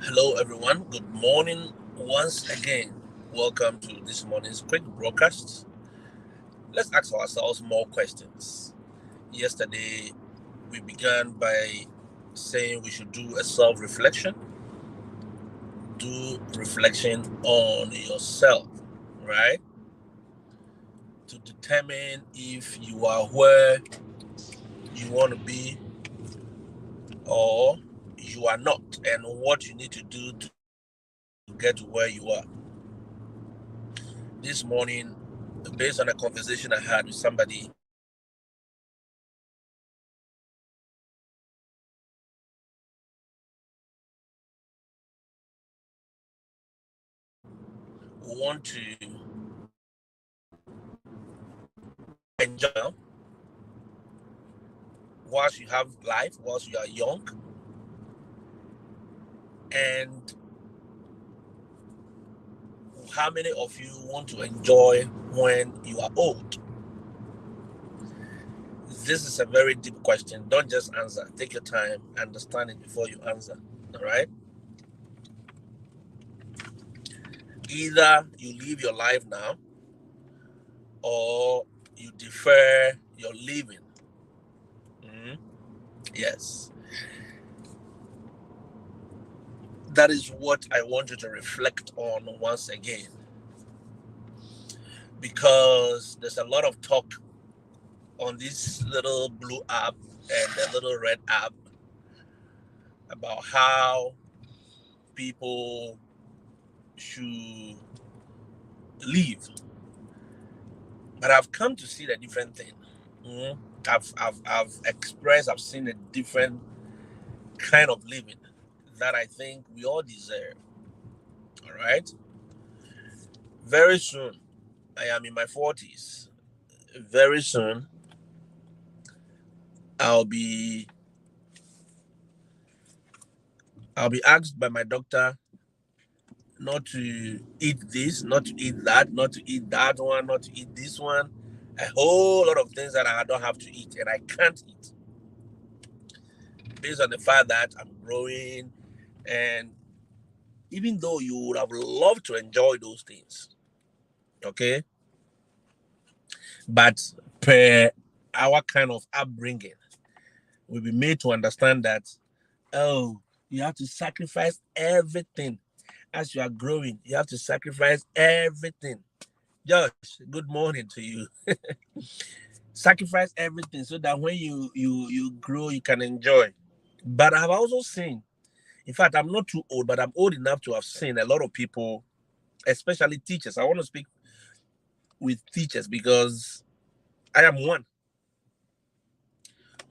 Hello, everyone. Good morning once again. Welcome to this morning's quick broadcast. Let's ask ourselves more questions. Yesterday, we began by saying we should do a self reflection, do reflection on yourself, right? To determine if you are where you want to be or you are not, and what you need to do to get to where you are. This morning, based on a conversation I had with somebody, we want to enjoy whilst you have life, whilst you are young, and how many of you want to enjoy when you are old? This is a very deep question. Don't just answer. Take your time, understand it before you answer. All right? Either you live your life now or you defer your living. Yes. That is what I want you to reflect on once again. Because there's a lot of talk on this little blue app and the little red app about how people should live. But I've come to see the different thing. I've expressed, I've seen a different kind of living that I think we all deserve. All right. Very soon, I am in my 40s. Very soon, I'll be I'll be asked by my doctor not to eat this, not to eat that, not to eat that one, not to eat this one. A whole lot of things that I don't have to eat and I can't eat based on the fact that I'm growing. And even though you would have loved to enjoy those things, okay, but per our kind of upbringing, we'll be made to understand that, oh, you have to sacrifice everything as you are growing. You have to sacrifice everything. Josh, good morning to you. Sacrifice everything so that when you grow, you can enjoy. But I've also seen, in fact, I'm not too old, but I'm old enough to have seen a lot of people, especially teachers. I want to speak with teachers because I am one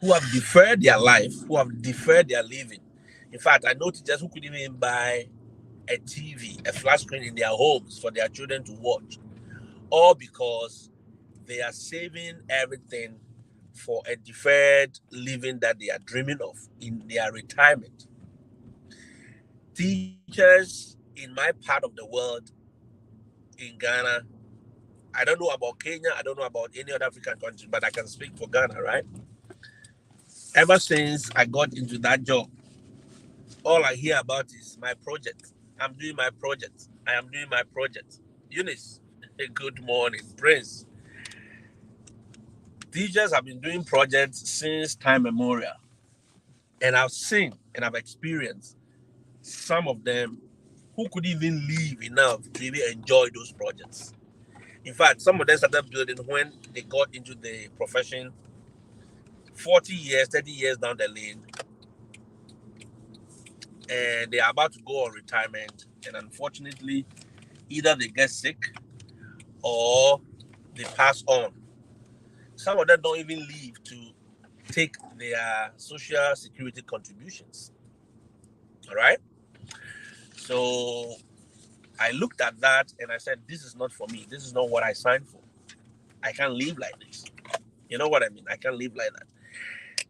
who have deferred their life, who have deferred their living. In fact, I know teachers who couldn't even buy a TV, a flat screen in their homes for their children to watch, all because they are saving everything for a deferred living that they are dreaming of in their retirement. Teachers in my part of the world, in Ghana, I don't know about Kenya, I don't know about any other African country, but I can speak for Ghana, right? Ever since I got into that job, all I hear about is my project. I'm doing my project. I am doing my project. Eunice, good morning. Prince, teachers have been doing projects since time memorial. And I've seen and I've experienced some of them who could even live enough to even enjoy those projects. In fact, some of them started building when they got into the profession 40 years, 30 years down the lane, and they are about to go on retirement. And unfortunately, either they get sick or they pass on. Some of them don't even live to take their social security contributions. All right. So I looked at that and I said, this is not for me. This is not what I signed for. I can't live like this. You know what I mean? I can't live like that.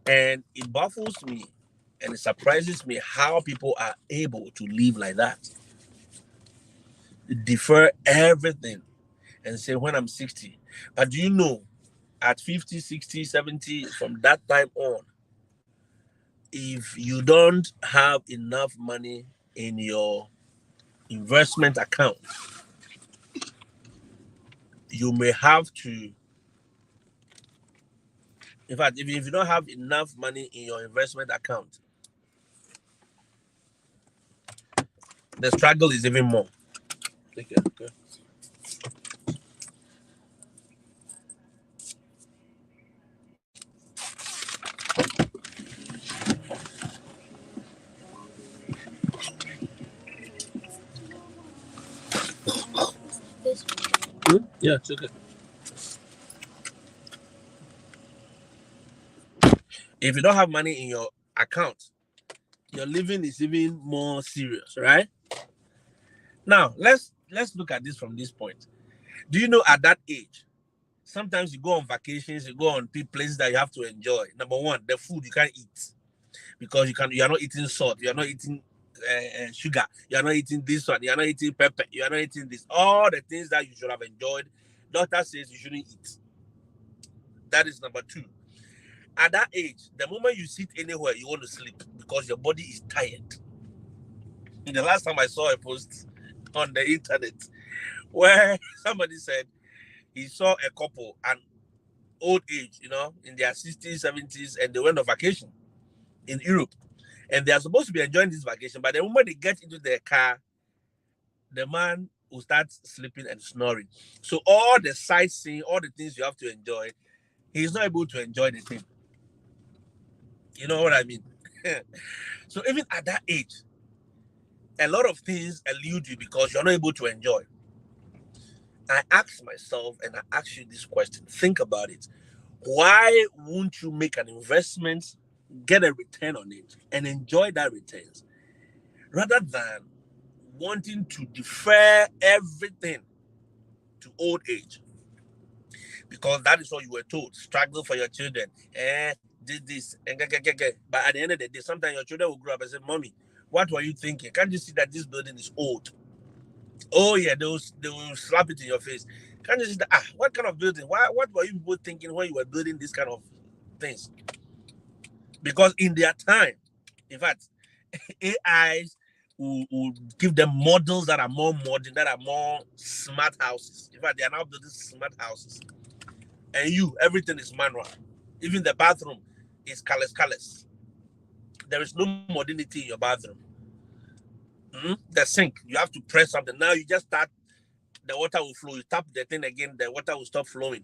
And it baffles me and it surprises me how people are able to live like that. Defer everything and say, when I'm 60. But do you know at 50, 60, 70, from that time on, if you don't have enough money in your investment account, you may have to, in fact, if you don't have enough money in your investment account, the struggle is even more. Take it, okay. Yeah, it's okay. If you don't have money in your account, your living is even more serious, right? Now, let's look at this from this point. Do you know at that age, sometimes you go on vacations, you go on places that you have to enjoy. Number one, the food you can't eat because you are not eating salt, you are not eating sugar, you are not eating this one, you are not eating pepper, you are not eating this. All the things that you should have enjoyed, doctor says you shouldn't eat. That is number two. At that age, the moment you sit anywhere, you want to sleep because your body is tired. The last time I saw a post on the internet where somebody said he saw a couple, an old age, in their 60s, 70s, and they went on vacation in Europe. And they are supposed to be enjoying this vacation, but the moment they get into their car, the man will start sleeping and snoring. So all the sightseeing, all the things you have to enjoy, he's not able to enjoy the thing. You know what I mean? So even at that age, a lot of things elude you because you're not able to enjoy. I ask myself and I ask you this question. Think about it. Why won't you make an investment, get a return on it, and enjoy that returns rather than wanting to defer everything to old age? Because that is what you were told. Struggle for your children. Did this. But at the end of the day, sometimes your children will grow up and say, Mommy, what were you thinking? Can't you see that this building is old? Oh yeah, they will slap it in your face. Can't you see that? What kind of building? What were you people thinking when you were building this kind of things? Because in their time, in fact, AIs will give them models that are more modern, that are more smart houses. In fact, they are now building smart houses. And everything is manual. Even the bathroom is colorless. There is no modernity in your bathroom. The sink, you have to press something. Now you just start, the water will flow. You tap the thing again, the water will stop flowing.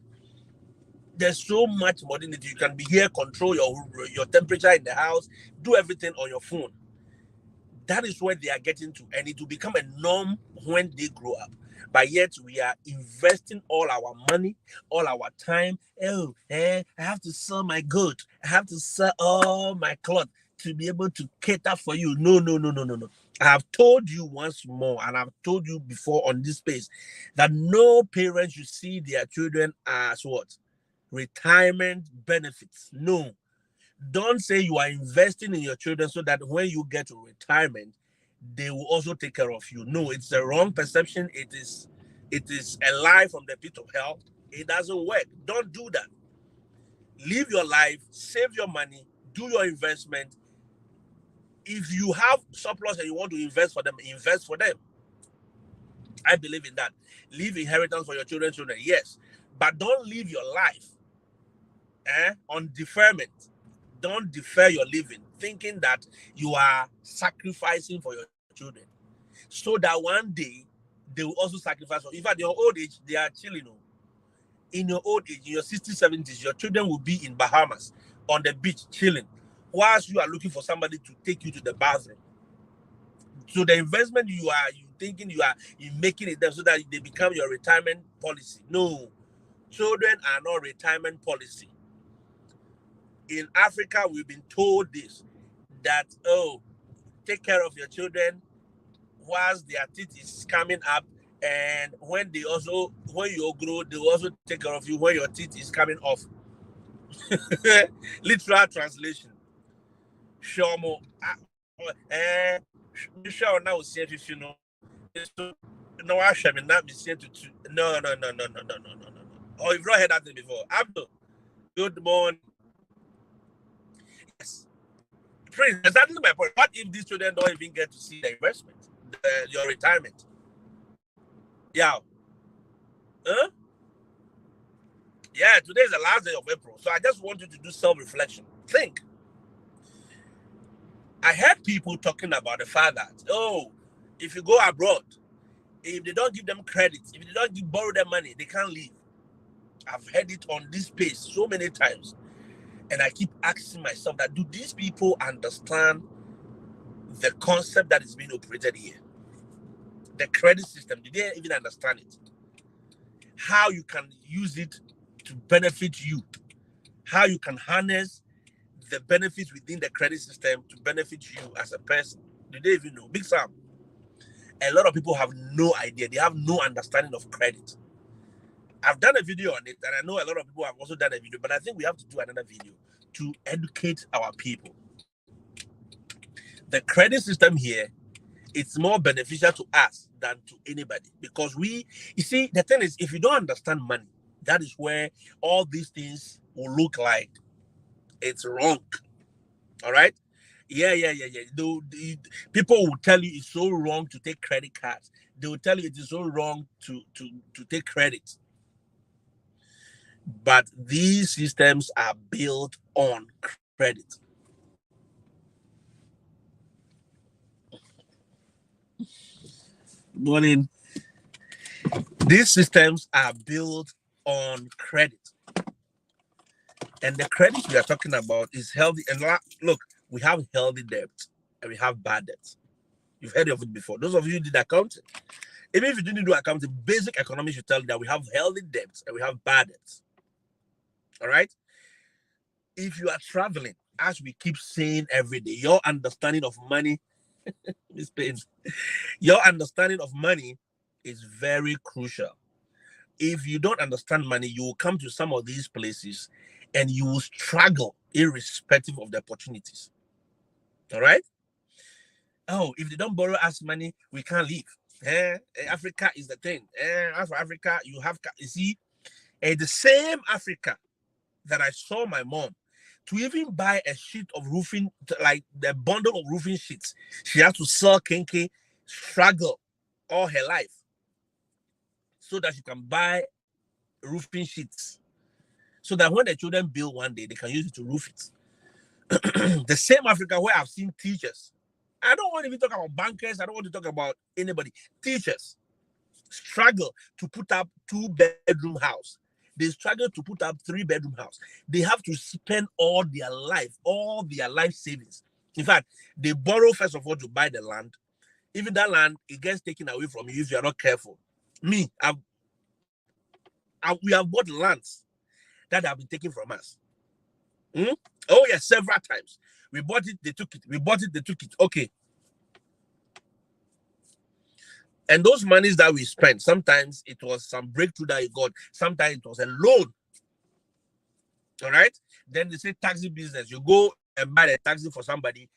There's so much modernity. You can be here, control your temperature in the house, do everything on your phone. That is where they are getting to, and it will become a norm when they grow up. But yet we are investing all our money, all our time. I have to sell my goods. I have to sell all my clothes to be able to cater for you. No, no, no, no, no, no. I have told you once more, and I've told you before on this space, that no parent should see their children as what? Retirement benefits. No. Don't say you are investing in your children so that when you get to retirement, they will also take care of you. No, it's a wrong perception. It is a lie from the pit of hell. It doesn't work. Don't do that. Live your life, save your money, do your investment. If you have surplus and you want to invest for them, invest for them. I believe in that. Leave inheritance for your children's children, yes. But don't live your life on deferment. Don't defer your living, thinking that you are sacrificing for your children, so that one day they will also sacrifice for you. In fact, your old age, they are chilling. In your old age, in your 60s, 70s, your children will be in Bahamas on the beach chilling, whilst you are looking for somebody to take you to the bathroom. So the investment you thinking you making it there so that they become your retirement policy. No, children are not retirement policy. In Africa, we've been told this, that take care of your children whilst their teeth is coming up, and when you grow, they will also take care of you when your teeth is coming off. Literal translation. Shomo. Michelle now say if you know. No, I shall not be said to. No. Oh, you've not heard that thing before. Abdul. Good morning. Yes. Prince, exactly my point. What if these children don't even get to see the investment, your retirement? Yeah. Huh? Yeah, today is the last day of April. So I just want you to do self-reflection. Think. I heard people talking about the fact that, oh, if you go abroad, if they don't give them credit, if they don't borrow them money, they can't leave. I've heard it on this page so many times. And I keep asking myself that, do these people understand the concept that is being operated here? The credit system, do they even understand it? How you can use it to benefit you? How you can harness the benefits within the credit system to benefit you as a person? Do they even know? Big Sam, a lot of people have no idea. They have no understanding of credit. I've done a video on it, and I know a lot of people have also done a video, but I think we have to do another video to educate our people. The credit system here, it's more beneficial to us than to anybody, because you see, the thing is, if you don't understand money, that is where all these things will look like it's wrong. All right? Yeah. People will tell you it's so wrong to take credit cards. They will tell you it is so wrong to take credit. But these systems are built on credit. Morning. These systems are built on credit. And the credit we are talking about is healthy. And look, we have healthy debt and we have bad debt. You've heard of it before. Those of you who did accounting, even if you didn't do accounting, basic economics should tell you that we have healthy debts and we have bad debts. All right? If you are traveling, as we keep saying every day, your understanding of money, Miss Payne, your understanding of money is very crucial. If you don't understand money, you will come to some of these places and you will struggle irrespective of the opportunities. All right? Oh, if they don't borrow us money, we can't leave. Africa is the thing. As for Africa, you see, the same Africa that I saw my mom to even buy a sheet of roofing, like the bundle of roofing sheets, she had to sell kenke, struggle all her life so that she can buy roofing sheets, so that when the children build one day, they can use it to roof it. The same Africa where I've seen teachers. I don't want to even talk about bankers. I don't want to talk about anybody. Teachers struggle to put up 2-bedroom house. They struggle to put up 3-bedroom house. They have to spend all their life savings. In fact, they borrow first of all to buy the land. Even that land, it gets taken away from you if you are not careful. We have bought lands that have been taken from us. Oh yes, several times. We bought it, they took it. We bought it, they took it. Okay. And those monies that we spent, sometimes it was some breakthrough that you got. Sometimes it was a loan. All right. Then they say taxi business. You go and buy a taxi for somebody,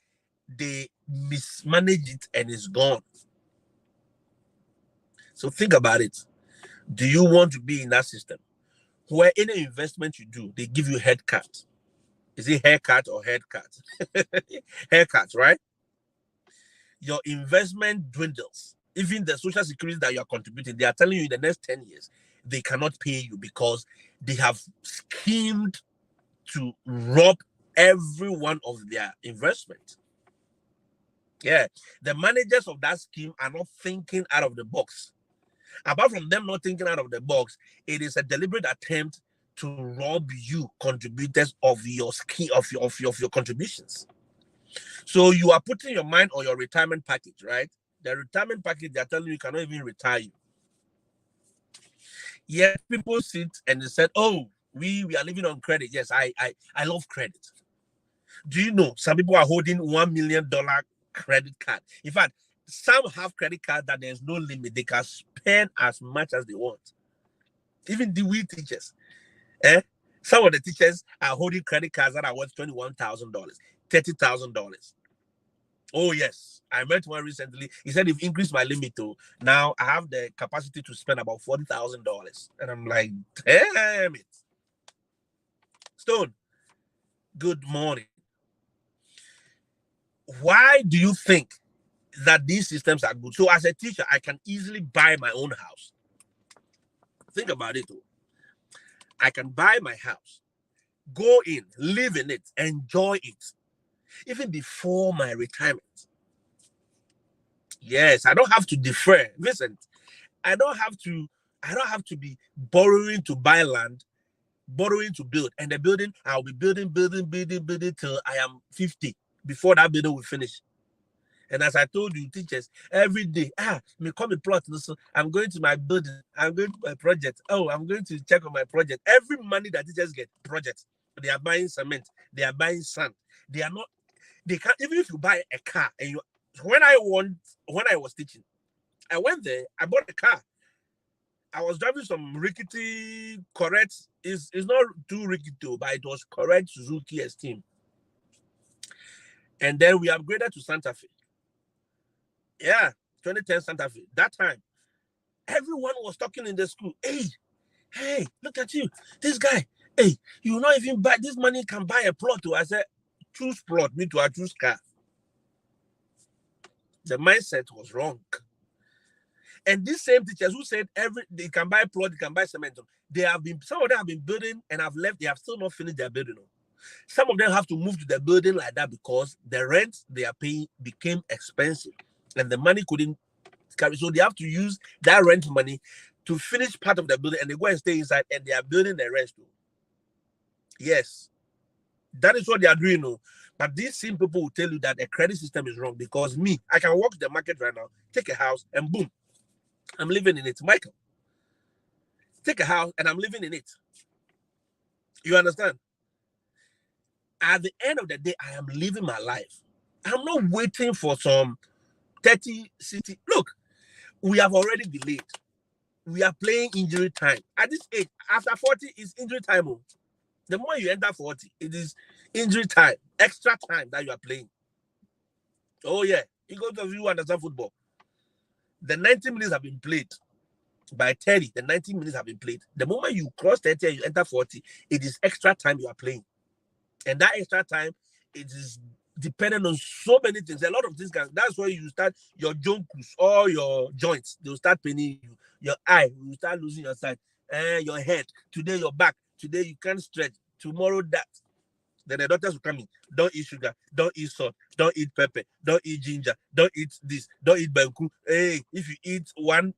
they mismanage it and it's gone. So think about it. Do you want to be in that system where any investment you do, they give you haircut? Is it haircut or haircut? Haircut, right? Your investment dwindles. Even the social security that you are contributing, they are telling you in the next 10 years, they cannot pay you because they have schemed to rob every one of their investment. Yeah, the managers of that scheme are not thinking out of the box. Apart from them not thinking out of the box, it is a deliberate attempt to rob you, contributors, of your scheme, of your contributions. So you are putting your mind on your retirement package, right? The retirement package, they're telling you cannot even retire you. Yet people sit and they said, oh, we are living on credit. Yes, I love credit. Do you know some people are holding $1 million credit card? In fact, some have credit cards that there's no limit. They can spend as much as they want. Even the we teachers. Some of the teachers are holding credit cards that are worth $21,000, $30,000. Oh, yes. I met one recently. He said, "You've increased my limit to now I have the capacity to spend about $40,000. And I'm like, damn it. Stone, good morning. Why do you think that these systems are good? So as a teacher, I can easily buy my own house. Think about it. I can buy my house, go in, live in it, enjoy it, even before my retirement. Yes, I don't have to defer. Listen, I don't have to be borrowing to buy land, borrowing to build. And the building, I'll be building till I am 50 before that building will finish. And as I told you, teachers, every day, me come a plot. So I'm going to my building. I'm going to my project. Oh, I'm going to check on my project. Every money that teachers get, projects. They are buying cement. They are buying sand. They can't, even if you buy a car and when I was teaching, I went there, I bought a car. I was driving some rickety, correct, it's not too rickety, but it was correct Suzuki Esteem. And then we upgraded to Santa Fe. Yeah, 2010 Santa Fe. That time, everyone was talking in the school. Hey, look at you. This guy, hey, you will not even buy, this money can buy a plot. I said, choose plot, me to choose car. The mindset was wrong. And these same teachers who said they can buy plot, they can buy cement, some of them have been building and have left, they have still not finished their building. Some of them have to move to the building like that because the rent they are paying became expensive and the money couldn't carry. So they have to use that rent money to finish part of the building and they go and stay inside and they are building the rest. Yes, that is what they are doing. But these same people will tell you that the credit system is wrong because I can walk to the market right now, take a house and boom, I'm living in it. Michael, take a house and I'm living in it. You understand? At the end of the day, I am living my life. I'm not waiting for some 30 city. Look, we have already delayed. We are playing injury time. At this age, after 40 is injury time. The more you enter 40, it is injury time, extra time that you are playing. Oh yeah, because of you understand football. The 90 minutes have been played. By 30, the 90 minutes have been played. The moment you cross 30 and you enter 40, it is extra time you are playing. And that extra time, it is dependent on so many things. A lot of things that's why you start your jonkus, all your joints, they'll start paining you. Your eye, you start losing your sight. Your head, today your back, today you can't stretch, tomorrow that. Then the doctors will come in. Don't eat sugar, don't eat salt, don't eat pepper, don't eat ginger, don't eat this, don't eat banku. Hey, if you eat one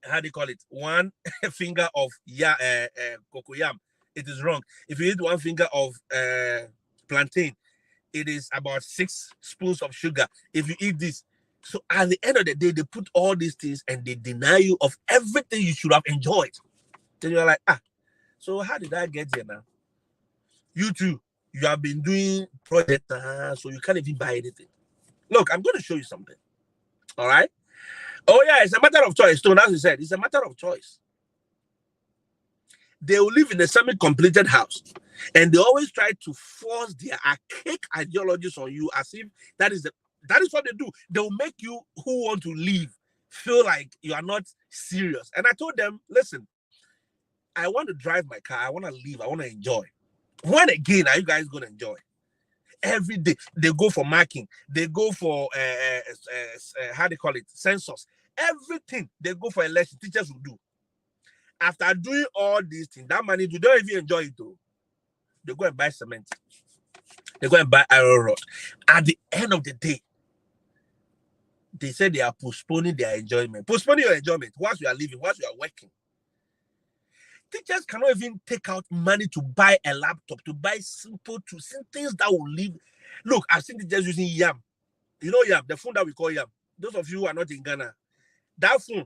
how do you call it? One finger of cocoyam, it is wrong. If you eat one finger of plantain, it is about 6 spoons of sugar. If you eat this, so at the end of the day, they put all these things and they deny you of everything you should have enjoyed. Then you're like, so how did I get here now? You too, you have been doing project, so you can't even buy anything. Look, I'm going to show you something. All right. Oh yeah, it's a matter of choice. So as you said, it's a matter of choice. They will live in a semi-completed house, and they always try to force their archaic ideologies on you as if that is what they do. They will make you who want to leave feel like you are not serious. And I told them, listen, I want to drive my car. I want to leave. I want to enjoy. When again are you guys going to enjoy? Every day they go for marking, they go for how they call it, census, everything they go for election. Teachers will do. After doing all these things, that money they don't even enjoy it though. They go and buy cement, they go and buy iron rod. At the end of the day, they say they are postponing their enjoyment. Postponing your enjoyment whilst you are living, whilst you are working. Teachers cannot even take out money to buy a laptop, to buy simple things that will live. Look, I've seen teachers using Yam. You know Yam, the phone that we call Yam. Those of you who are not in Ghana, that phone,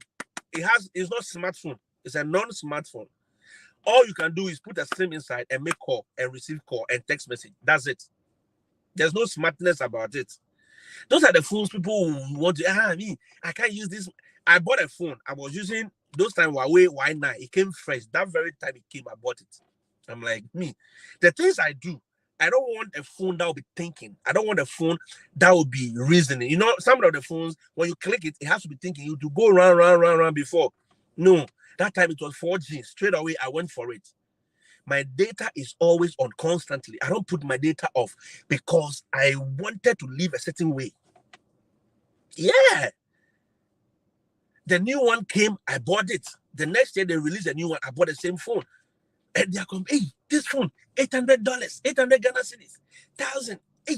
it's not smartphone. It's a non-smartphone. All you can do is put a SIM inside and make call and receive call and text message. That's it. There's no smartness about it. Those are the phones people want to, I can't use this. I bought a phone. I was using those time Huawei Y9. It came fresh. That very time it came, I bought it. I'm like, the things I do, I don't want a phone that will be thinking. I don't want a phone that will be reasoning. You know, some of the phones, when you click it, it has to be thinking. You to go round before. No, that time it was 4G. Straight away, I went for it. My data is always on constantly. I don't put my data off because I wanted to live a certain way. Yeah. The new one came, I bought it. The next day they released a new one, I bought the same phone. And they're going, hey, this phone, $800, 800 Ghana cedis, 1,000. Hey,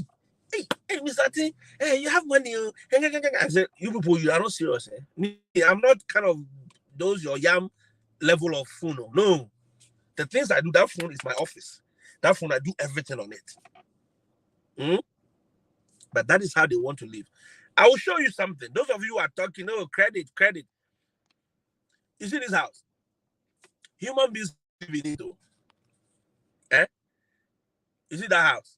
Mr. T, hey, you have money. I said, you people, you are not serious. Eh? Me, I'm not kind of those your yam level of phone. No. The things I do, that phone is my office. That phone, I do everything on it. But that is how they want to live. I will show you something. Those of you who are talking, oh, credit. You see this house? Human beings live in it. Eh? You see that house?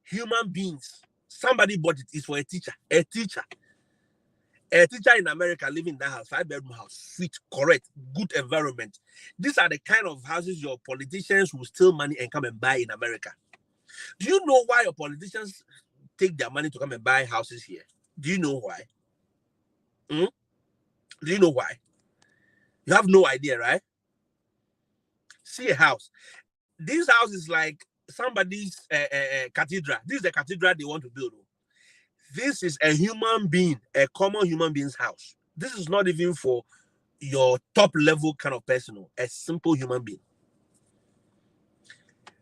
Human beings. Somebody bought it. It's for a teacher. A teacher in America living in that house, 5-bedroom house, sweet, correct, good environment. These are the kind of houses your politicians will steal money and come and buy in America. Do you know why your politicians take their money to come and buy houses here? Do you know why? Do you know why? You have no idea, right? See a house. This house is like somebody's cathedral. This is the cathedral they want to build. This is a human being, a common human being's house. This is not even for your top level kind of person, a simple human being.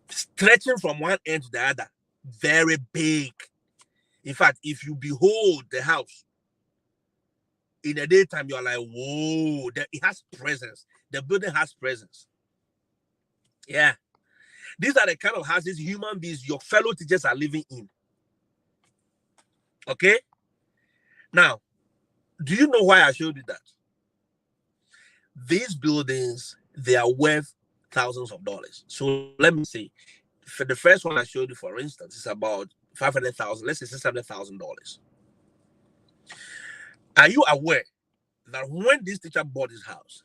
Stretching from one end to the other, very big. In fact, if you behold the house in the daytime, you're like, whoa, it has presence. The building has presence. Yeah. These are the kind of houses human beings, your fellow teachers are living in. Okay? Now, do you know why I showed you that? These buildings, they are worth thousands of dollars. So let me say, for the first one I showed you, for instance, it's about $500,000, let's say $600,000. Are you aware that when this teacher bought his house,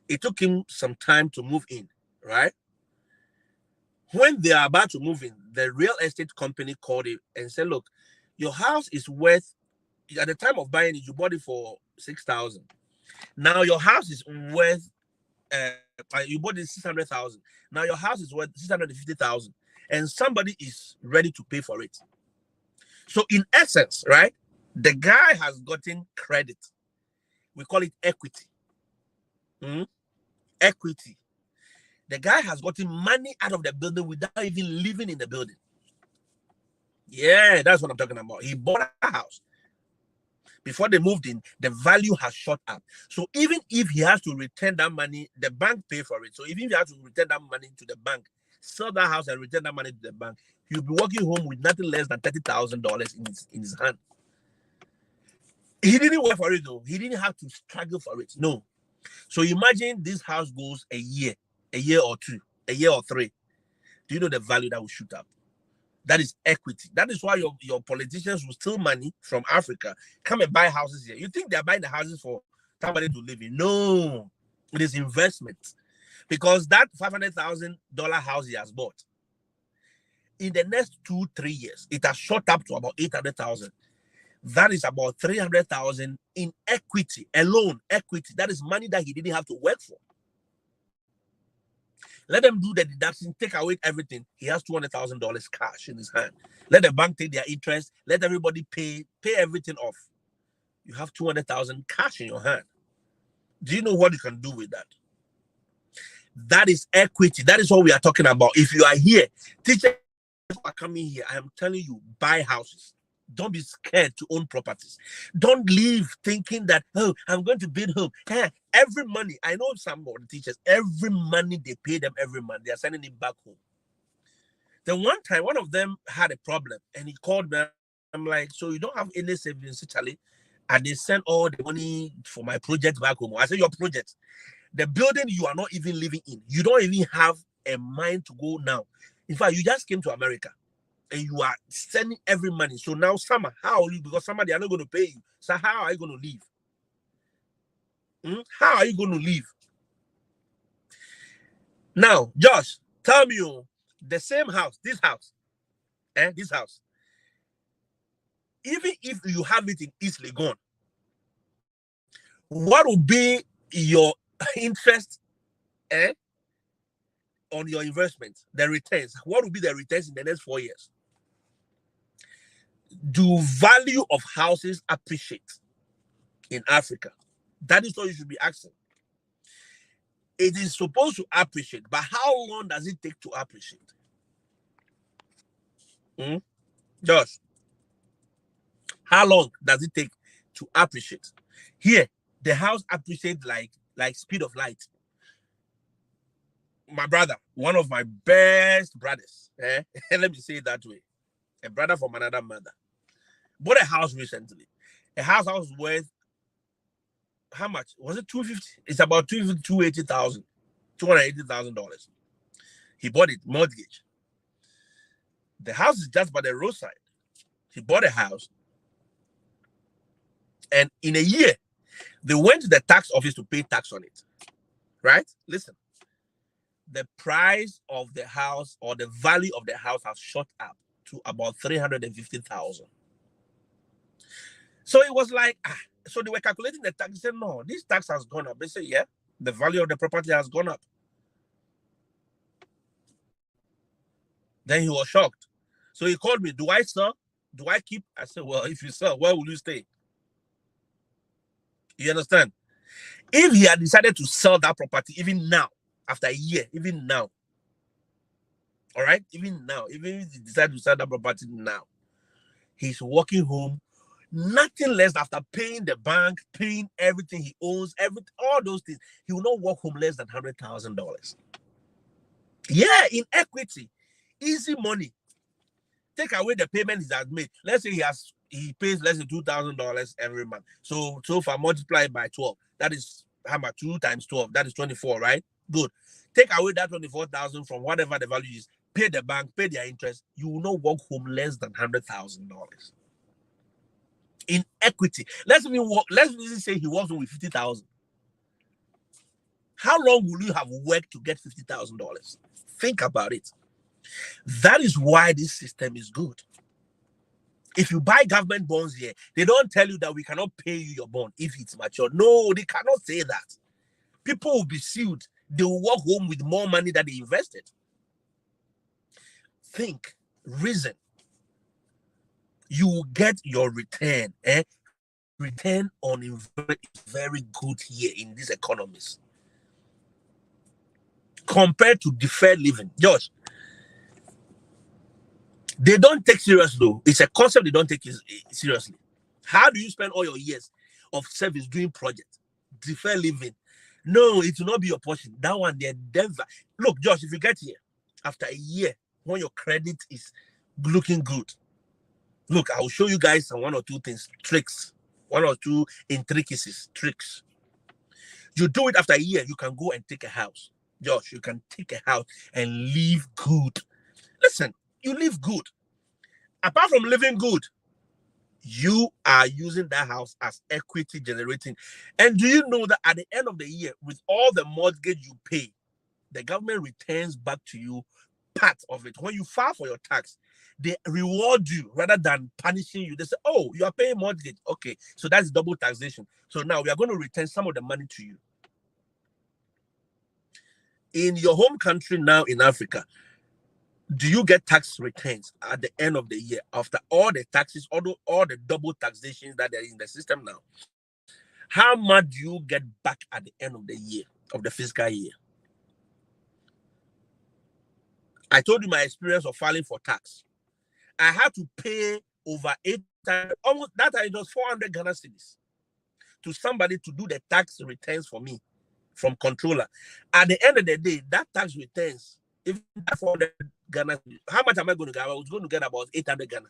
it took him some time to move in, right? When they are about to move in, the real estate company called him and said, look, your house is worth, at the time of buying it, you bought it for $6,000. Now your house is worth, you bought it 600,000. Now your house is worth 650,000, and somebody is ready to pay for it. So in essence, right, the guy has gotten credit. We call it equity. Equity. The guy has gotten money out of the building without even living in the building. Yeah, that's what I'm talking about. He bought a house. Before they moved in, the value has shot up. So even if he has to return that money, the bank pay for it. So even if he has to return that money to the bank, sell that house and return that money to the bank, he'll be walking home with nothing less than $30,000 in his hand. He didn't work for it though. He didn't have to struggle for it. No. So imagine this house goes a year or two, a year or three. Do you know the value that will shoot up? That is equity. That is why your politicians will steal money from Africa, come and buy houses here. You think they're buying the houses for somebody to live in? No, it is investment. Because that $500,000 house he has bought, in the next 2-3 years, it has shot up to about 800,000. That is about 300,000 in equity alone. Equity. That is money that he didn't have to work for. Let them do the deduction, take away everything. He has $200,000 cash in his hand. Let the bank take their interest. Let everybody pay everything off. You have $200,000 cash in your hand. Do you know what you can do with that? That is equity. That is what we are talking about. If you are here, teachers are coming here. I am telling you, buy houses. Don't be scared to own properties. Don't leave thinking that, oh, I'm going to build home. Every money, I know some of the teachers, every money they pay them every month, they are sending it back home. Then one time, one of them had a problem and he called me. I'm like, so you don't have any savings, Charlie? And they sent all the money for my project back home. I said, your project, the building you are not even living in, you don't even have a mind to go now. In fact, you just came to America. And you are sending every money. So now, summer, how are you? Because summer, they are not going to pay you. So how are you going to live? How are you going to live? Now, Josh, tell me, the same house, this house, even if you have it in East Legon, what will be your interest on your investment, the returns. What will be the returns in the next 4 years? Do value of houses appreciate in Africa? That is what you should be asking. It is supposed to appreciate, but how long does it take to appreciate? Josh, how long does it take to appreciate? Here, the house appreciates like speed of light. My brother, one of my best brothers, let me say it that way, a brother from another mother, bought a house recently. A house worth, how much? Was it 250? It's about $280,000. He bought it mortgage. The house is just by the roadside. He bought a house. And in a year, they went to the tax office to pay tax on it. Right? Listen. The price of the house or the value of the house has shot up to about $350,000. So it was like, so they were calculating the tax. They said, no, this tax has gone up. They said, yeah, the value of the property has gone up. Then he was shocked. So he called me, do I sell? Do I keep? I said, well, if you sell, where will you stay? You understand? If he had decided to sell that property, even now, after a year, even now, all right, even if he decided to sell that property now, he's walking home, nothing less after paying the bank, paying everything he owns, all those things. He will not walk home less than $100,000. Yeah, in equity, easy money. Take away the payment he has made. Let's say he pays less than $2,000 every month. So far, multiply by 12. That is how much? 2 times 12. That is 24, right? Good. Take away that 24,000 from whatever the value is. Pay the bank, pay their interest. You will not walk home less than $100,000 in equity. Let's even say he walks home with 50,000. How long will you have worked to get $50,000? Think about it. That is why this system is good. If you buy government bonds here, they don't tell you that we cannot pay you your bond if it's mature. No, they cannot say that. People will be sued. They will walk home with more money that they invested. Think, reason. You will get your return. Return on investment is very good here in these economies. Compared to deferred living. Josh, they don't take seriously though. It's a concept they don't take seriously. How do you spend all your years of service doing projects? Deferred living. No, it will not be your portion. That one, they're never. Look, Josh, if you get here after a year, when your credit is looking good, look, I will show you guys some 1 or 2 things, tricks, 1 or 2 intricacies, tricks. You do it after a year, you can go and take a house. Josh, you can take a house and live good. Listen, you live good. Apart from living good, you are using that house as equity generating. And do you know that at the end of the year, with all the mortgage you pay, the government returns back to you part of it. When you file for your tax, they reward you rather than punishing you. They say, oh, you are paying mortgage. Okay, so that's double taxation. So now we are going to return some of the money to you. In your home country now in Africa, do you get tax returns at the end of the year after all the taxes, all the double taxations that are in the system now? How much do you get back at the end of the year, of the fiscal year? I told you my experience of filing for tax. I had to pay over 800, almost that time it was 400 Ghana cedis to somebody to do the tax returns for me from controller. At the end of the day, that tax returns, if 400 Ghana, how much am I going to get? I was going to get about 800 Ghana.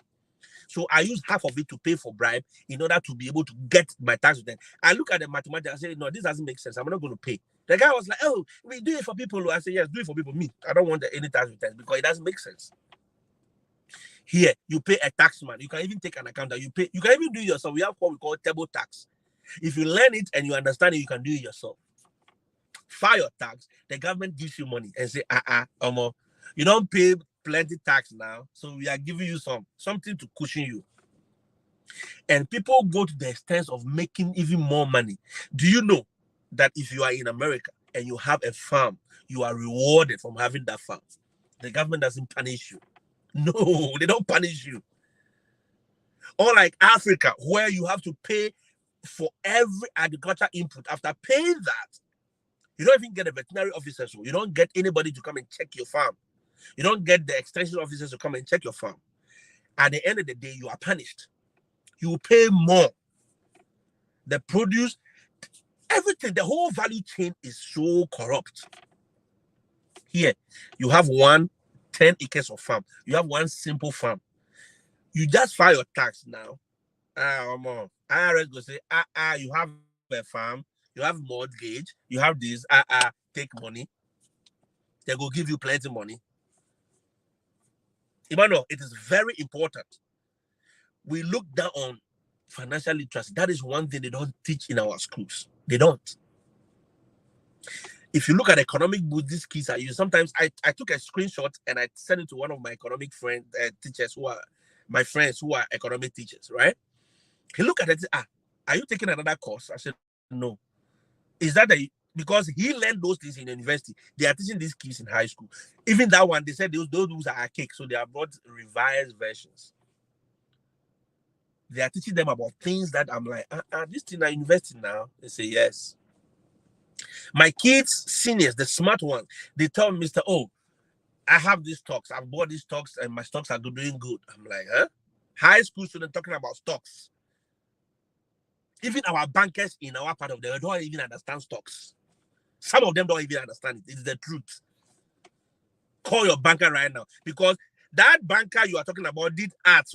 So I used half of it to pay for bribe in order to be able to get my tax return. I look at the mathematics, I say, no, this doesn't make sense. I'm not going to pay. The guy was like, oh, we do it for people. I say, yes, do it for people. Me, I don't want any tax returns because it doesn't make sense. Here, you pay a taxman. You can even take an accountant. You can even do it yourself. We have what we call table tax. If you learn it and you understand it, you can do it yourself. File your tax. The government gives you money and say, you don't pay plenty tax now, so we are giving you something to cushion you. And people go to the extent of making even more money. Do you know that if you are in America, and you have a farm, you are rewarded from having that farm. The government doesn't punish you. No, they don't punish you. Or like Africa, where you have to pay for every agriculture input. After paying that, you don't even get a veterinary officer, so you don't get anybody to come and check your farm. You don't get the extension officers to come and check your farm. At the end of the day, you are punished. You pay more. The produce, everything, the whole value chain is so corrupt. Here, you have 10 acres of farm. You have one simple farm. You just file your tax now. IRS go say, you have a farm, you have mortgage, you have this, take money. They go give you plenty of money. Emmanuel, it is very important. We look down on financial literacy. That is one thing they don't teach in our schools. They don't. If you look at economic books, these kids are used. Sometimes I took a screenshot and I sent it to one of my economic friends, teachers who are my friends who are economic teachers, right? He looked at it, are you taking another course? I said, no. Is that because he learned those things in university? They are teaching these kids in high school. Even that one, they said those are archaic, so they have brought revised versions. They are teaching them about things that I'm like, this thing at university now. They say yes. My kids, seniors, the smart ones, they tell me, Mr. O, I have these stocks. I've bought these stocks and my stocks are doing good. I'm like, huh? High school students talking about stocks. Even our bankers in our part of the world don't even understand stocks. Some of them don't even understand it. It's the truth. Call your banker right now, because that banker you are talking about did art,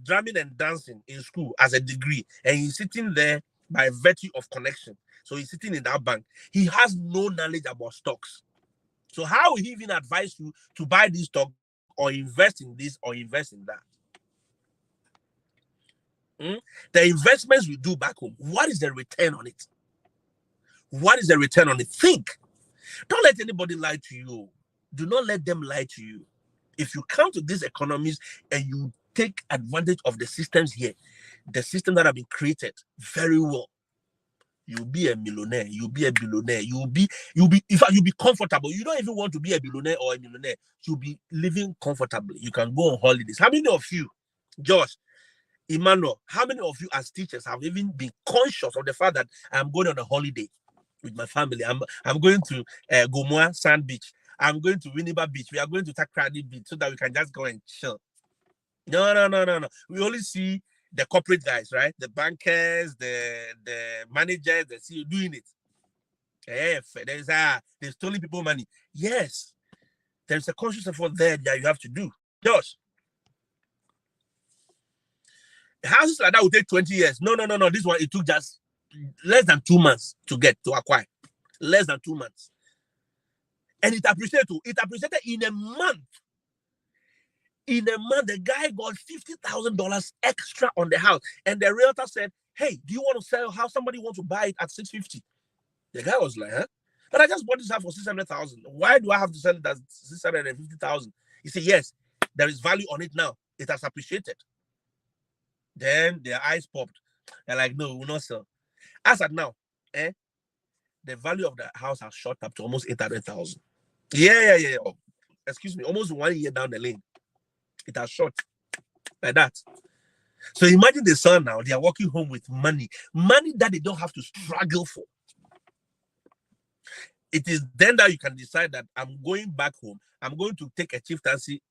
drumming and dancing in school as a degree, and he's sitting there by virtue of connection. So he's sitting in that bank. He has no knowledge about stocks. So how will he even advise you to buy this stock or invest in this or invest in that? The investments we do back home, what is the return on it? What is the return on it? Think. Don't let anybody lie to you. Do not let them lie to you. If you come to these economies and you take advantage of the systems here, the system that have been created very well, you'll be a millionaire, you'll be a billionaire, you'll be, in fact, you'll be comfortable. You don't even want to be a billionaire or a millionaire. You'll be living comfortably. You can go on holidays. How many of you, Josh, Emmanuel, how many of you as teachers have even been conscious of the fact that I'm going on a holiday with my family? I'm going to Gomoa Sand Beach. I'm going to Winneba Beach. We are going to Takrady Beach so that we can just go and chill. No. We only see the corporate guys, right? The bankers, the managers, the CEO doing it. They're stealing people money. Yes, there's a conscious effort there that you have to do. Josh, houses like that will take 20 years. No. This one, it took just less than 2 months to acquire. Less than 2 months. And it appreciated too. It appreciated in a month. In a month, the guy got $50,000 extra on the house. And the realtor said, hey, do you want to sell a house? Somebody wants to buy it at $650,000. The guy was like, huh? But I just bought this house for $600,000. Why do I have to sell it at $650,000? He said, yes, there is value on it now. It has appreciated. Then their eyes popped. They're like, no, we'll not sell. As at now, the value of the house has shot up to almost $800,000. Yeah. Oh, excuse me, almost 1 year down the lane. It has shot like that. So imagine the son now, they are walking home with money that they don't have to struggle for. It is then that you can decide that I'm going back home. I'm going to take a chieftaincy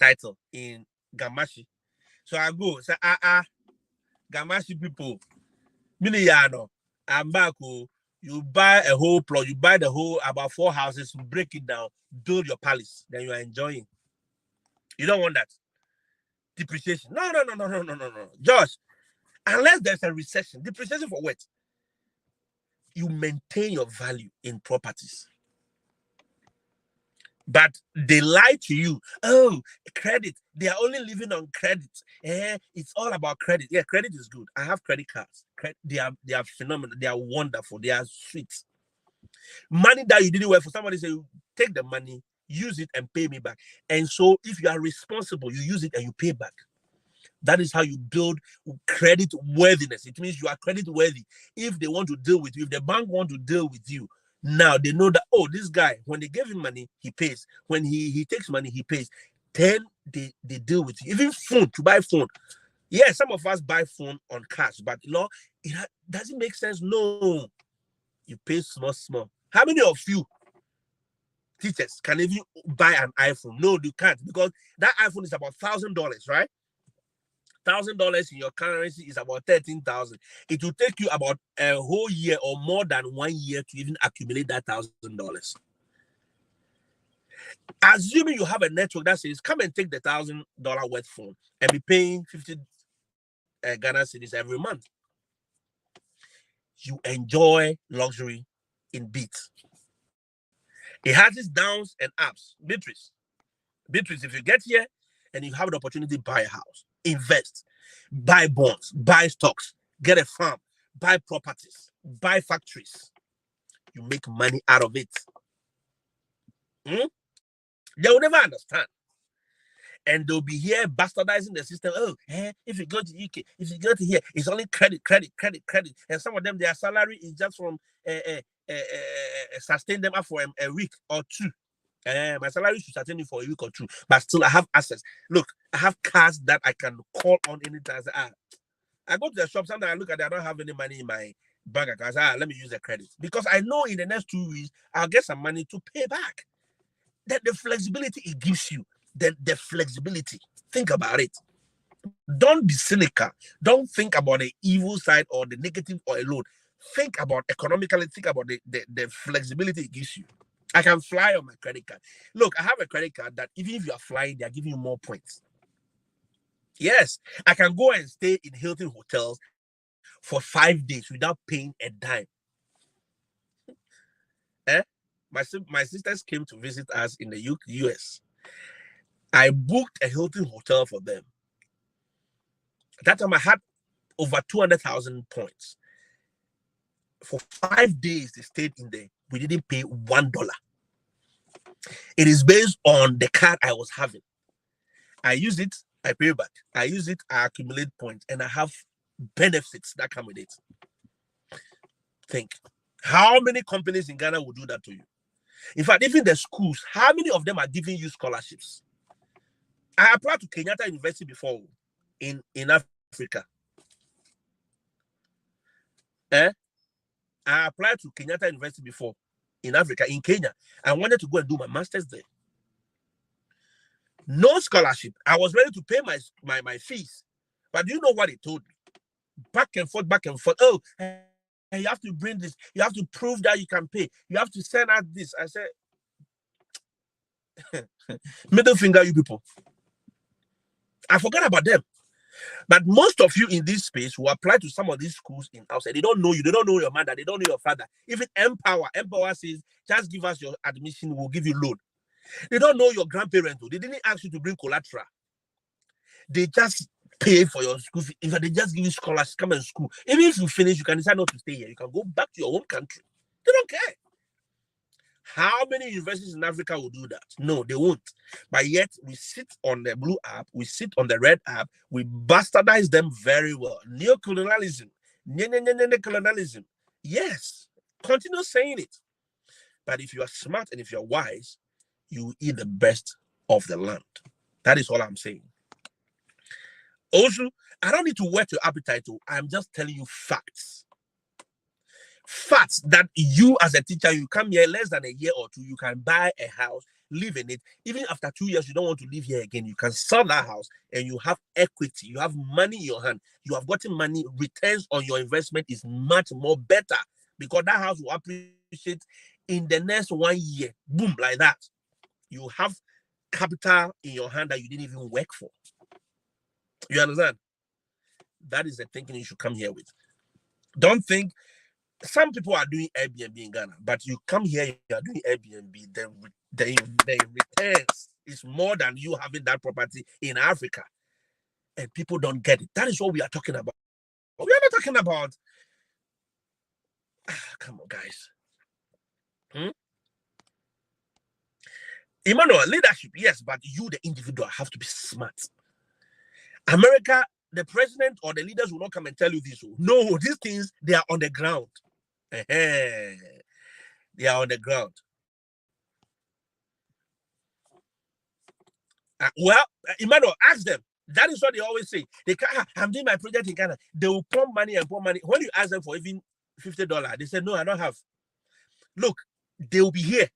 title in Gamashi. So I go say, Gamashi people, I'm back home. You buy a whole plot, you buy the whole about 4 houses, you break it down, build your palace, then you are enjoying. You don't want that. Depreciation. No. Josh, unless there's a recession, depreciation for what? You maintain your value in properties. But they lie to you. Oh, credit. They are only living on credit. It's all about credit. Yeah, credit is good. I have credit cards. They are phenomenal. They are wonderful. They are sweet. Money that you didn't work for, somebody say, take the money, use it and pay me back. And so if you are responsible, you use it and you pay back. That is how you build credit worthiness. It means you are credit worthy. If they want to deal with you, if the bank want to deal with you, Now they know that, oh, this guy, when they give him money, he pays. When he takes money, he pays. Then they deal with you. Even phone, to buy phone. Yeah, some of us buy phone on cash, but does it make sense? No. You pay small. How many of you teachers can even buy an iPhone? No, you can't, because that iPhone is about $1,000, right? $1,000 in your currency is about 13,000. It will take you about a whole year or more than 1 year to even accumulate that $1,000. Assuming you have a network that says, come and take the $1,000 worth phone and be paying 50 Ghana cedis every month, you enjoy luxury in beats. It has its downs and ups. Beatrice, if you get here and you have the opportunity to buy a house, invest, buy bonds, buy stocks, get a farm, buy properties, buy factories, you make money out of it. They will never understand. And they'll be here bastardizing the system. Oh, if you go to UK, if you go to here, it's only credit. And some of them, their salary is just from sustain them up for a week or two. My salary should sustain me for a week or two, but still I have access. Look, I have cars that I can call on anytime. I go to the shop, sometimes I look at it, I don't have any money in my bank account. Let me use the credit. Because I know in the next 2 weeks, I'll get some money to pay back. That the flexibility it gives you, the flexibility. Think about it. Don't be cynical. Don't think about the evil side or the negative or alone. Think about economically, think about the flexibility it gives you. I can fly on my credit card. Look, I have a credit card that even if you are flying, they are giving you more points. Yes, I can go and stay in Hilton hotels for 5 days without paying a dime. My sisters came to visit us in the US. I booked a Hilton hotel for them. At that time, I had over 200,000 points. For 5 days, they stayed in there. We didn't pay $1. It is based on the card I was having. I use it, I pay back. I use it, I accumulate points, and I have benefits that come with it. Think, how many companies in Ghana will do that to you? In fact, even the schools, how many of them are giving you scholarships? I applied to Kenyatta University before in Africa. I applied to Kenyatta University before in Africa, in Kenya. I wanted to go and do my master's there. No scholarship. I was ready to pay my fees. But do you know what they told me? Back and forth. Oh, you have to bring this. You have to prove that you can pay. You have to send out this. I said, middle finger, you people. I forgot about them. But most of you in this space who apply to some of these schools in outside, they don't know you. They don't know your mother. They don't know your father. Even Empower says, just give us your admission. We'll give you loan. They don't know your grandparents. They didn't ask you to bring collateral. They just pay for your school fee. In fact, they just give you scholars, come and school. Even if you finish, you can decide not to stay here. You can go back to your home country. They don't care. How many universities in Africa will do that? No, they won't. But yet, we sit on the blue app, we sit on the red app, we bastardize them very well. Neocolonialism. Colonialism. Yes, continue saying it. But if you are smart and if you're wise, you eat the best of the land. That is all I'm saying. Also, I don't need to whet your appetite. I'm just telling you facts. Facts that you as a teacher, you come here less than a year or two, you can buy a house, live in it. Even after 2 years, you don't want to live here again. You can sell that house and you have equity. You have money in your hand. You have gotten money. Returns on your investment is much more better because that house will appreciate in the next 1 year. Boom, like that. You have capital in your hand that you didn't even work for. You understand? That is the thinking you should come here with. Don't think some people are doing Airbnb in Ghana, but you come here, you are doing Airbnb, the returns is more than you having that property in Africa. And people don't get it. That is what we are talking about. We are not talking about, come on, guys. Emmanuel, leadership, yes, but you, the individual, have to be smart. America, the president or the leaders will not come and tell you this. No, these things, they are on the ground. They They are on the ground. Well, Emmanuel, ask them. That is what they always say. They can't, I'm doing my project in Ghana. They will pump money and pump money. When you ask them for even $50, they say, no, I don't have. Look, they will be here.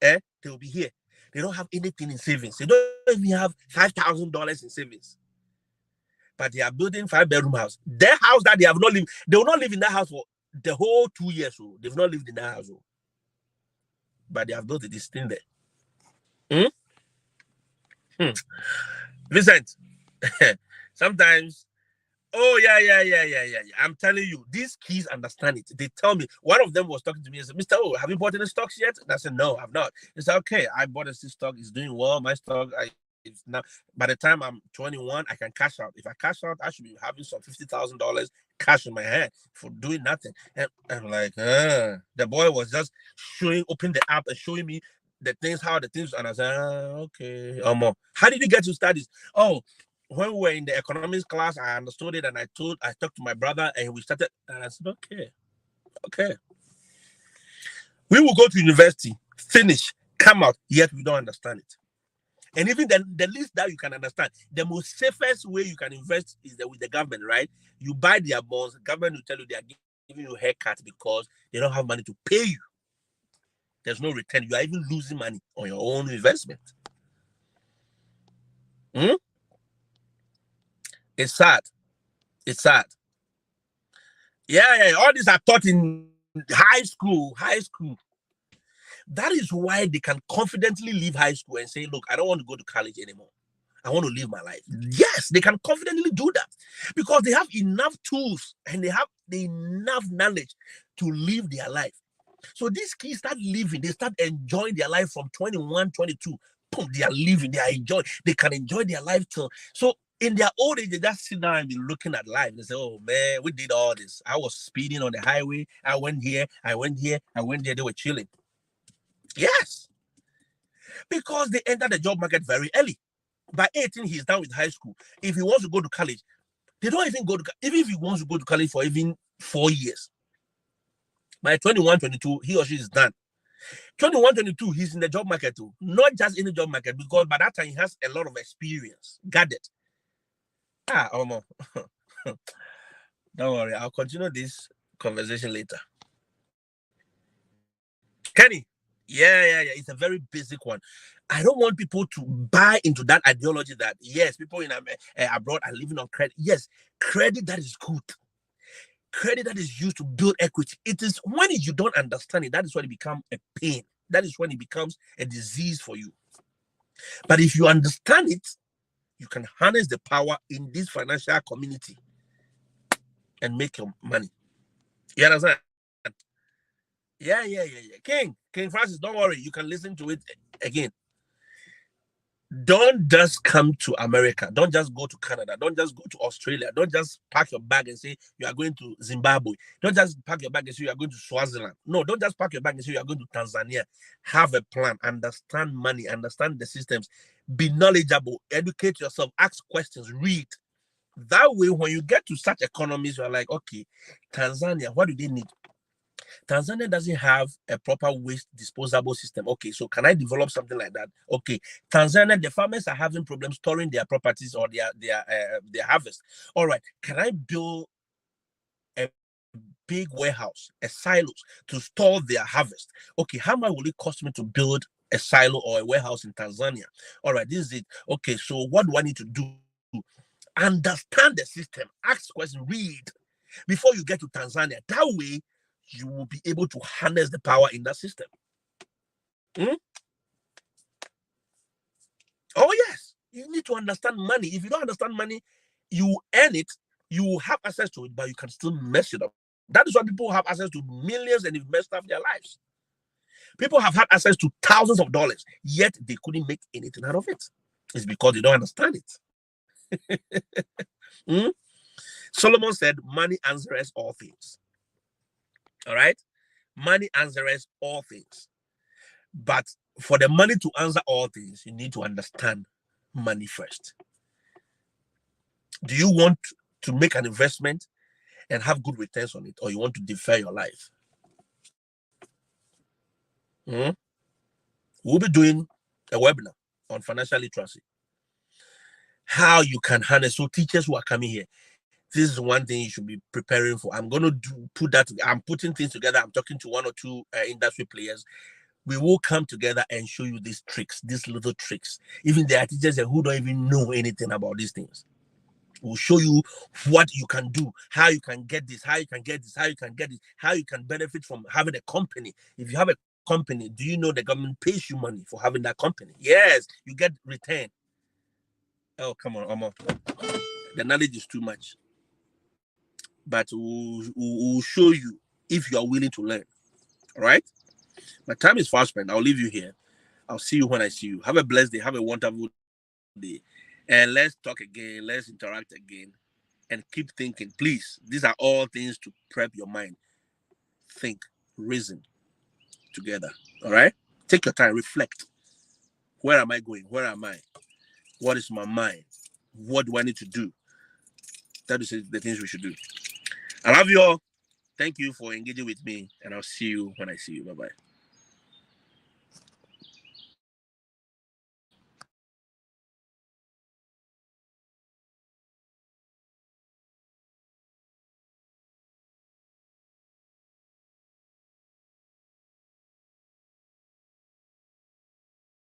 They will be here. They don't have anything in savings. They don't even have $5,000 in savings. But they are building 5-bedroom house. Their house that they have not lived, they will not live in that house for the whole 2 years. So they've not lived in that house. But they have built this thing there. Vincent, sometimes, oh yeah. I'm telling you, these kids understand it. They tell me, one of them was talking to me and said, Mr. Oh, have you bought any stocks yet? And I said, no, I've not. He said, okay, I bought a stock, it's doing well. My stock, it's now, by the time I'm 21, I can cash out. If I cash out, I should be having some $50,000 cash in my hand for doing nothing. And I'm like, the boy was just open the app and showing me the things, how the things, and I said, okay. How did you get to studies? Oh, when we were in the economics class, I understood it, and I talked to my brother, and we started, and I said, okay. We will go to university, finish, come out, yet we don't understand it. And even the least that you can understand, the most safest way you can invest is with the government, right? You buy their bonds, the government will tell you they are giving you a haircut because they don't have money to pay you. There's no return. You are even losing money on your own investment. It's sad. It's sad. Yeah. All these are taught in high school. That is why they can confidently leave high school and say, look, I don't want to go to college anymore. I want to live my life. Yes, they can confidently do that because they have enough tools and they have enough knowledge to live their life. So these kids start living, they start enjoying their life from 21, 22. Boom, they are living, they are enjoying, they can enjoy their life till. So in their old age, they just sit down and be looking at life. They say, oh man, we did all this. I was speeding on the highway. I went here. They were chilling. Yes. Because they entered the job market very early. By 18, he's done with high school. If he wants to go to college, they don't even go to, even if he wants to go to college for even 4 years. By 21, 22, he or she is done. 21, 22, he's in the job market too. Not just in the job market, because by that time he has a lot of experience. Got it? Don't worry, I'll continue this conversation later. Kenny, yeah. It's a very basic one. I don't want people to buy into that ideology that, yes, people in abroad are living on credit. Yes, credit, that is good. Credit that is used to build equity. It is when you don't understand it, that is when it becomes a pain. That is when it becomes a disease for you. But if you understand it, you can harness the power in this financial community and make your money. You understand? Yeah. King Francis, don't worry. You can listen to it again. Don't just come to America. Don't just go to Canada. Don't just go to Australia. Don't just pack your bag and say you are going to Zimbabwe. Don't just pack your bag and say you are going to Swaziland. No, don't just pack your bag and say you are going to Tanzania. Have a plan. Understand money. Understand the systems. Be knowledgeable. Educate yourself. Ask questions. Read. That way, when you get to such economies, you're like, okay, Tanzania, what do they need? Tanzania doesn't have a proper waste disposable system. Okay, so can I develop something like that? Okay, Tanzania, the farmers are having problems storing their properties or their harvest. All right, can I build a big warehouse, a silos to store their harvest? Okay, how much will it cost me to build a silo or a warehouse in Tanzania? All right, this is it. Okay, so what do I need to do? Understand the system, ask questions, read before you get to Tanzania. That way, you will be able to harness the power in that system. Oh, yes. You need to understand money. If you don't understand money, you earn it, you have access to it, but you can still mess it up. That is why people have access to millions and they've messed up their lives. People have had access to thousands of dollars, yet they couldn't make anything out of it. It's because they don't understand it. Solomon said, money answers all things. All right? Money answers all things. But for the money to answer all things, you need to understand money first. Do you want to make an investment and have good returns on it, or you want to defer your life? Mhm. We'll be doing a webinar on financial literacy. How you can harness. So teachers who are coming here, this is one thing you should be preparing for. I'm going to put that. I'm putting things together. I'm talking to one or two industry players. We will come together and show you these tricks, these little tricks. Even there are teachers who don't even know anything about these things. We'll show you what you can do, how you can get this, how you can get this, how you can get this, how you can benefit from having a company. If you have a company, do you know the government pays you money for having that company? Yes, you get return. Oh, come on, Omo. The knowledge is too much. But we'll show you if you are willing to learn. All right? My time is fast spent. I'll leave you here. I'll see you when I see you. Have a blessed day. Have a wonderful day. And let's talk again. Let's interact again. And keep thinking. Please, these are all things to prep your mind. Think, reason together. All right? Take your time, reflect. Where am I going? Where am I? What is my mind? What do I need to do? That is the things we should do. I love you all. Thank you for engaging with me, and I'll see you when I see you. Bye bye.